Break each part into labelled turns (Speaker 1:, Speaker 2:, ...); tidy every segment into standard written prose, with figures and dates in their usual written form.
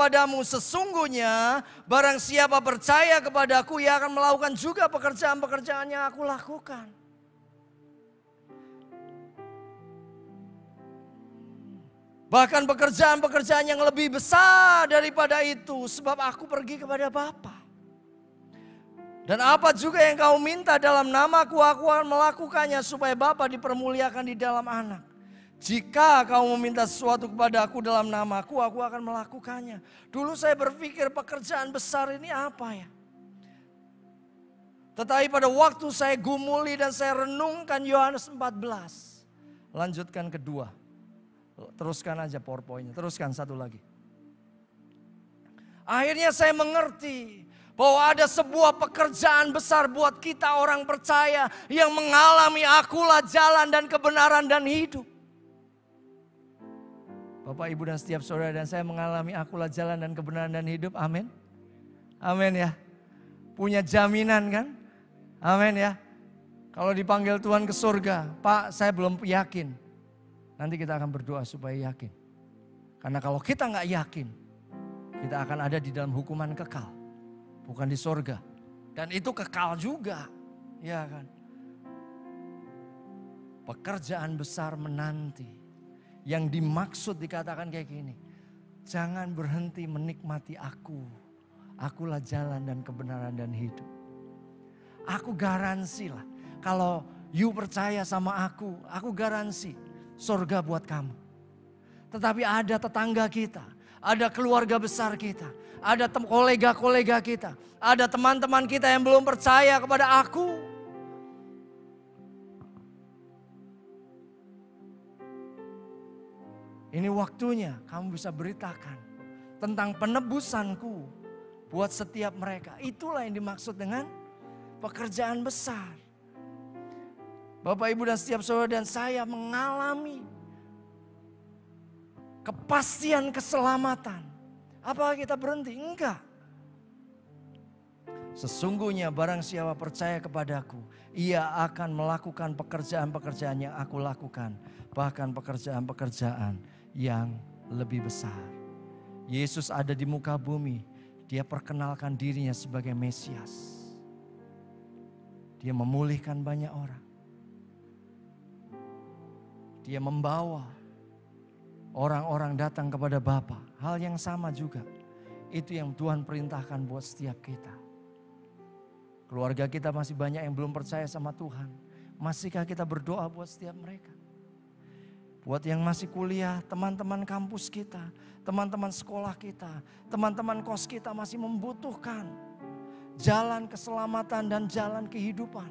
Speaker 1: kepadamu, sesungguhnya barang siapa percaya kepadaku, ia akan melakukan juga pekerjaan-pekerjaan yang aku lakukan. Bahkan pekerjaan-pekerjaan yang lebih besar daripada itu, sebab aku pergi kepada Bapa. Dan apa juga yang kau minta dalam namaku, aku akan melakukannya supaya Bapa dipermuliakan di dalam Anak. Jika kau meminta sesuatu kepada aku dalam namaku, aku akan melakukannya. Dulu saya berpikir pekerjaan besar ini apa ya? Tetapi pada waktu saya gumuli dan saya renungkan Yohanes 14. Lanjutkan kedua. Teruskan aja PowerPoint-nya, teruskan satu lagi. Akhirnya saya mengerti bahwa ada sebuah pekerjaan besar buat kita orang percaya yang mengalami akulah jalan dan kebenaran dan hidup. Bapak, Ibu dan setiap saudara dan saya mengalami akulah jalan dan kebenaran dan hidup. Amin. Amin ya. Punya jaminan kan? Amin ya. Kalau dipanggil Tuhan ke surga, Pak saya belum yakin. Nanti kita akan berdoa supaya yakin. Karena kalau kita gak yakin, kita akan ada di dalam hukuman kekal. Bukan di surga. Dan itu kekal juga. Ya kan. Pekerjaan besar menanti. Yang dimaksud dikatakan kayak gini. Jangan berhenti menikmati aku. Akulah jalan dan kebenaran dan hidup. Aku garansi lah. Kalau you percaya sama aku garansi surga buat kamu. Tetapi ada tetangga kita. Ada keluarga besar kita. Ada kolega-kolega kita. Ada teman-teman kita yang belum percaya kepada aku. Ini waktunya kamu bisa beritakan tentang penebusanku buat setiap mereka. Itulah yang dimaksud dengan pekerjaan besar. Bapak, Ibu dan setiap saudara dan saya mengalami kepastian keselamatan. Apakah kita berhenti? Enggak. Sesungguhnya barang siapa percaya kepadaku, ia akan melakukan pekerjaan-pekerjaan yang aku lakukan. Bahkan pekerjaan-pekerjaan yang lebih besar. Yesus ada di muka bumi. Dia perkenalkan dirinya sebagai Mesias. Dia memulihkan banyak orang. Dia membawa orang-orang datang kepada Bapa. Hal yang sama juga. Itu yang Tuhan perintahkan buat setiap kita. Keluarga kita masih banyak yang belum percaya sama Tuhan. Masihkah kita berdoa buat setiap mereka? Buat yang masih kuliah, teman-teman kampus kita, teman-teman sekolah kita, teman-teman kos kita masih membutuhkan jalan keselamatan dan jalan kehidupan.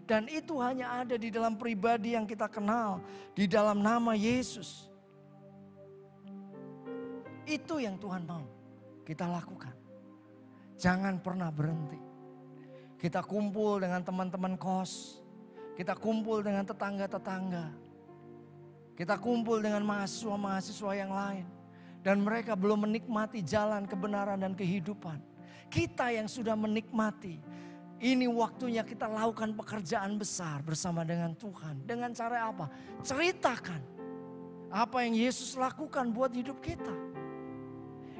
Speaker 1: Dan itu hanya ada di dalam pribadi yang kita kenal, di dalam nama Yesus. Itu yang Tuhan mau kita lakukan. Jangan pernah berhenti. Kita kumpul dengan teman-teman kos. Kita kumpul dengan tetangga-tetangga. Kita kumpul dengan mahasiswa-mahasiswa yang lain. Dan mereka belum menikmati jalan kebenaran dan kehidupan. Kita yang sudah menikmati. Ini waktunya kita lakukan pekerjaan besar bersama dengan Tuhan. Dengan cara apa? Ceritakan apa yang Yesus lakukan buat hidup kita.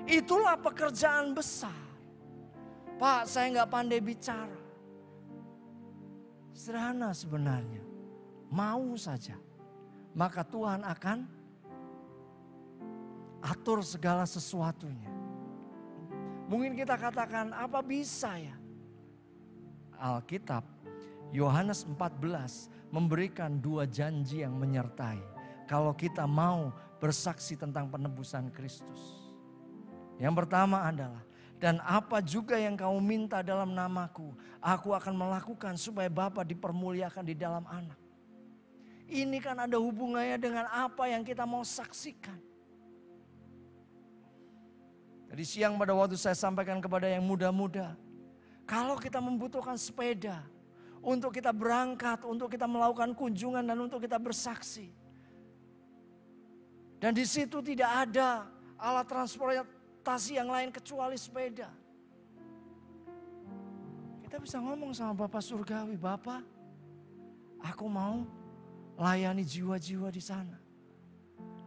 Speaker 1: Itulah pekerjaan besar. Pak, saya nggak pandai bicara. Sederhana sebenarnya. Mau saja. Maka Tuhan akan atur segala sesuatunya. Mungkin kita katakan, apa bisa ya? Alkitab, Yohanes 14 memberikan 2 janji yang menyertai. Kalau kita mau bersaksi tentang penebusan Kristus. Yang pertama adalah, dan apa juga yang kamu minta dalam namaku, aku akan melakukan supaya Bapa dipermuliakan di dalam Anak. Ini kan ada hubungannya dengan apa yang kita mau saksikan. Tadi siang pada waktu saya sampaikan kepada yang muda-muda. Kalau kita membutuhkan sepeda untuk kita berangkat, untuk kita melakukan kunjungan dan untuk kita bersaksi. Dan di situ tidak ada alat transportasi yang lain kecuali sepeda. Kita bisa ngomong sama Bapak Surgawi, Bapak, aku mau layani jiwa-jiwa di sana.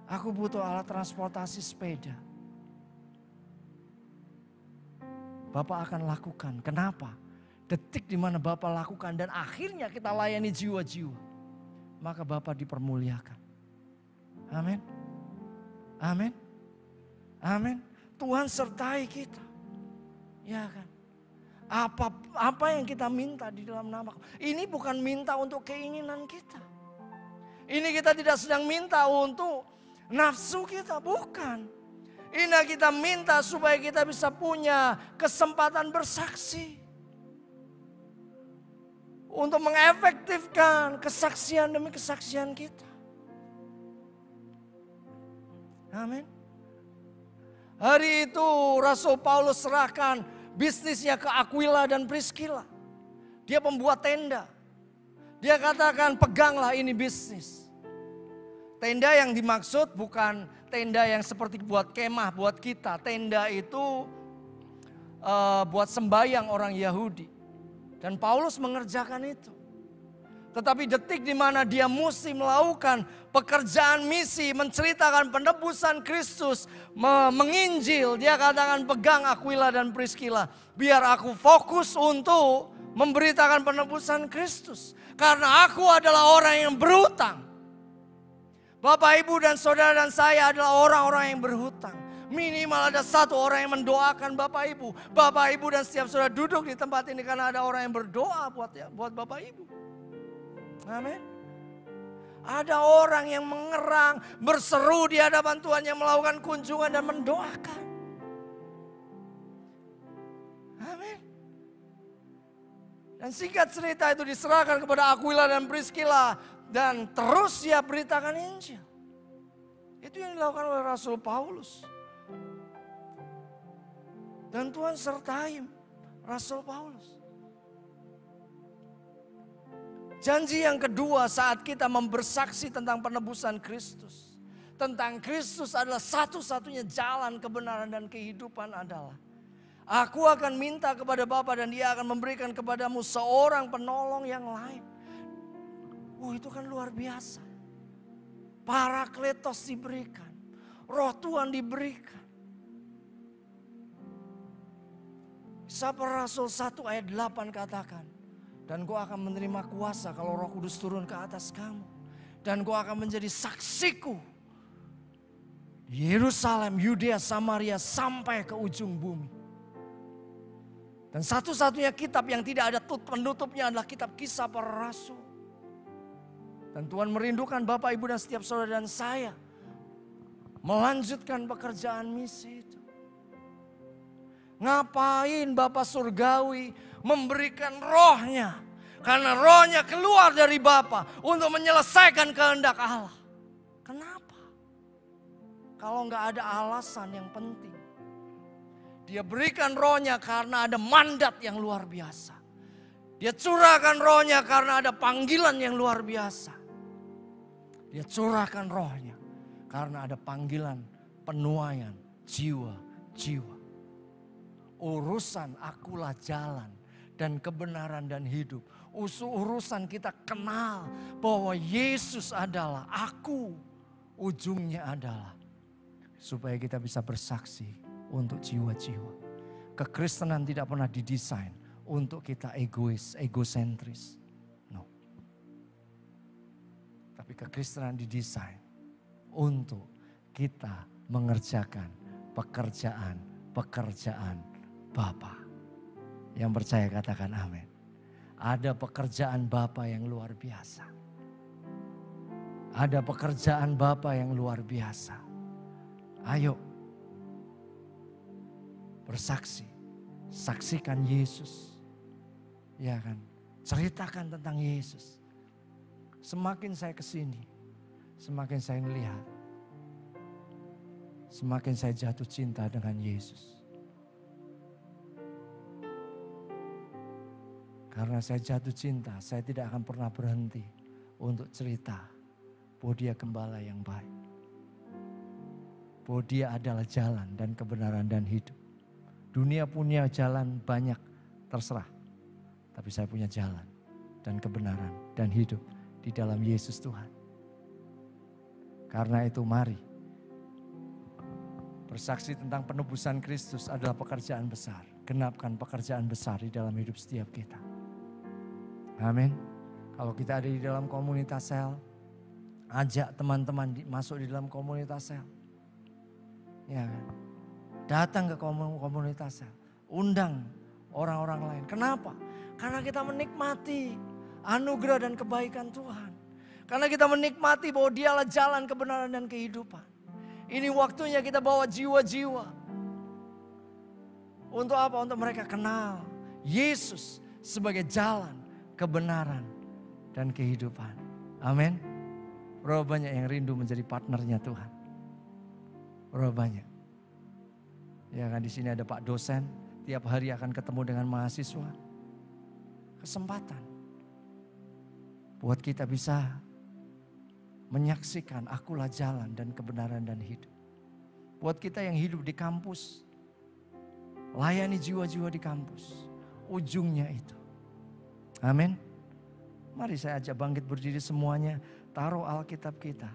Speaker 1: Aku butuh alat transportasi sepeda. Bapak akan lakukan. Kenapa? Detik di mana Bapak lakukan dan akhirnya kita layani jiwa-jiwa, maka Bapak dipermuliakan. Amin. Amin. Amin. Tuhan sertai kita. Ya kan? Apa yang kita minta di dalam nama. Ini bukan minta untuk keinginan kita. Ini kita tidak sedang minta untuk nafsu kita, bukan. Ini kita minta supaya kita bisa punya kesempatan bersaksi. Untuk mengefektifkan kesaksian demi kesaksian kita. Amin. Hari itu Rasul Paulus serahkan bisnisnya ke Aquila dan Priscilla. Dia pembuat tenda. Dia katakan, peganglah ini bisnis. Tenda yang dimaksud bukan tenda yang seperti buat kemah buat kita. Tenda itu buat sembahyang orang Yahudi. Dan Paulus mengerjakan itu. Tetapi detik di mana dia mesti melakukan pekerjaan misi, menceritakan penebusan Kristus, menginjil, dia katakan pegang Aquila dan Priscilla. Biar aku fokus untuk memberitakan penebusan Kristus. Karena aku adalah orang yang berhutang. Bapak, Ibu, dan saudara dan saya adalah orang-orang yang berhutang. Minimal ada satu orang yang mendoakan Bapak Ibu. Bapak Ibu dan setiap saudara duduk di tempat ini karena ada orang yang berdoa buat Bapak Ibu. Amin. Ada orang yang mengerang, berseru di hadapan Tuhan, yang melakukan kunjungan dan mendoakan. Amin. Dan singkat cerita itu diserahkan kepada Aquila dan Priscilla. Dan terus dia beritakan Injil. Itu yang dilakukan oleh Rasul Paulus. Dan Tuhan sertai Rasul Paulus. Janji yang kedua saat kita bersaksi tentang penebusan Kristus. Tentang Kristus adalah satu-satunya jalan kebenaran dan kehidupan adalah. Aku akan minta kepada Bapa dan Dia akan memberikan kepadamu seorang penolong yang lain. Itu kan luar biasa. Parakletos diberikan. Roh Tuhan diberikan. Kisah Rasul 1 ayat 8 katakan. Dan kau akan menerima kuasa kalau Roh Kudus turun ke atas kamu. Dan kau akan menjadi saksiku. Yerusalem, Yudea, Samaria sampai ke ujung bumi. Dan satu-satunya kitab yang tidak ada penutupnya adalah kitab Kisah Para Rasul. Dan Tuhan merindukan Bapak, Ibu, dan setiap saudara dan saya melanjutkan pekerjaan misi itu. Ngapain Bapa Surgawi memberikan rohnya? Karena rohnya keluar dari Bapa untuk menyelesaikan kehendak Allah. Kenapa? Kalau nggak ada alasan yang penting. Dia berikan rohnya karena ada mandat yang luar biasa. Dia curahkan rohnya karena ada panggilan yang luar biasa. Dia curahkan rohnya karena ada panggilan penuaian jiwa-jiwa. Urusan akulah jalan dan kebenaran dan hidup. Urusan kita kenal bahwa Yesus adalah aku. Ujungnya adalah supaya kita bisa bersaksi untuk jiwa-jiwa. Kekristenan tidak pernah didesain untuk kita egois, egosentris. No. Tapi kekristenan didesain untuk kita mengerjakan pekerjaan Bapa. Yang percaya katakan amin. Ada pekerjaan Bapa yang luar biasa. Ada pekerjaan Bapa yang luar biasa. Ayo bersaksi. Saksikan Yesus. Ya kan? Ceritakan tentang Yesus. Semakin saya kesini, semakin saya melihat. Semakin saya jatuh cinta dengan Yesus. Karena saya jatuh cinta, saya tidak akan pernah berhenti untuk cerita bahwa Dia gembala yang baik. Bahwa Dia adalah jalan dan kebenaran dan hidup. Dunia punya jalan banyak, terserah. Tapi saya punya jalan dan kebenaran dan hidup di dalam Yesus Tuhan. Karena itu mari. Bersaksi tentang penebusan Kristus adalah pekerjaan besar. genapkan pekerjaan besar di dalam hidup setiap kita. Amin. Kalau kita ada di dalam komunitas sel, ajak teman-teman masuk di dalam komunitas sel. Ya kan? Datang ke komunitas sel. Undang orang-orang lain. Kenapa? Karena kita menikmati anugerah dan kebaikan Tuhan. Karena kita menikmati bahwa Dialah jalan kebenaran dan kehidupan. Ini waktunya kita bawa jiwa-jiwa. Untuk apa? Untuk mereka kenal Yesus sebagai jalan, kebenaran, dan kehidupan. Amin. Berapa banyak yang rindu menjadi partnernya Tuhan? Berapa banyak? Ya kan, di sini ada Pak dosen, tiap hari akan ketemu dengan mahasiswa. Kesempatan buat kita bisa menyaksikan akulah jalan dan kebenaran dan hidup. Buat kita yang hidup di kampus, layani jiwa-jiwa di kampus. Ujungnya itu. Amin. Mari saya ajak bangkit berdiri semuanya, taruh Alkitab kita.